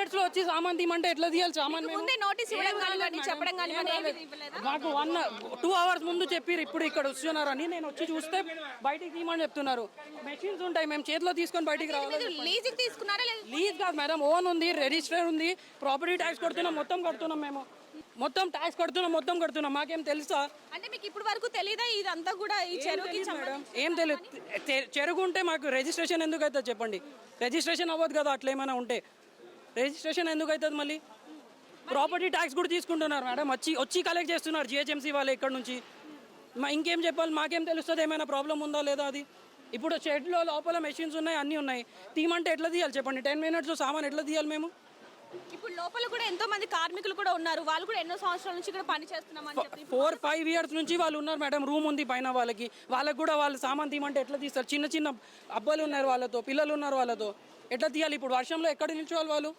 Minutes లో వచ్చి సామాన్ తీయమంటే ఎట్లా తీయాలి సామాన్ మేము? ముందే నోటీస్ ఇవ్వడం కానివ్వండి, చెప్పడం కానివ్వండి, ఏమీ ఇవ్వలేదా? మాకు 2 hours ముందు చెప్పారు ఇప్పుడు ఇక్కడ వస్తున్నారని. నేను వచ్చి చూస్తే బయటికి తీయమని చెప్తున్నారు. మెషిన్స్ ఉంటాయి, మేము చేతిలో తీసుకొని బయటికి రావాలి. లీజుకి తీసుకున్నారా లేదా? లీజ్ కాదు మేడం, ఓన్ ఉంది, రిజిస్టర్ ఉంది, ప్రాపర్టీ ట్యాక్స్ కడుతున్నాం, మొత్తం కడుతున్నాం. మేము మొత్తం ట్యాక్స్ కడుతున్నాం. మాకేం తెలుసా? అంటే మీకు ఇప్పుడు వరకు తెలీదా ఇదంతా కూడా ఈ చెరువుకి మేడం ఏం తెలియదు. చెరువు ఉంటే మాకు రిజిస్ట్రేషన్ ఎందుకు అవుతుంది చెప్పండి? రిజిస్ట్రేషన్ అవ్వదు కదా అట్లా ఏమైనా ఉంటే. రిజిస్ట్రేషన్ ఎందుకు అవుతుంది? మళ్ళీ ప్రాపర్టీ ట్యాక్స్ కూడా తీసుకుంటున్నారు మేడం, వచ్చి కలెక్ట్ చేస్తున్నారు జిహెచ్ఎంసీ వాళ్ళు ఇక్కడ నుంచి. ఇంకేం చెప్పాలి? మాకేం తెలుస్తుంది ఏమైనా ప్రాబ్లం ఉందా లేదా అది? ఇప్పుడు షెడ్లో లోపల మెషిన్స్ ఉన్నాయి, అన్నీ ఉన్నాయి, తీయమంటే ఎట్లా తీయాలి చెప్పండి? 10 minutes సామాన్ ఎట్లా తీయాలి మేము? ఇప్పుడు లోపల కూడా ఎంతో మంది కార్మికులు కూడా ఉన్నారు, వాళ్ళు కూడా ఎన్నో సంవత్సరాల నుంచి ఇక్కడ పని చేస్తున్నామని చెప్పి 4-5 years నుంచి వాళ్ళు ఉన్నారు మేడం. రూమ్ ఉంది పైన, వాళ్ళకి కూడా వాళ్ళు సామాన్ తీయమంటే ఎట్లా తీస్తారు? చిన్న అబ్బాయిలు ఉన్నారు వాళ్ళతో, పిల్లలు ఉన్నారు వాళ్ళతో, ఎట్లా తీయాలి? ఇప్పుడు వర్షంలో ఎక్కడ నిల్చోవాలి వాళ్ళు?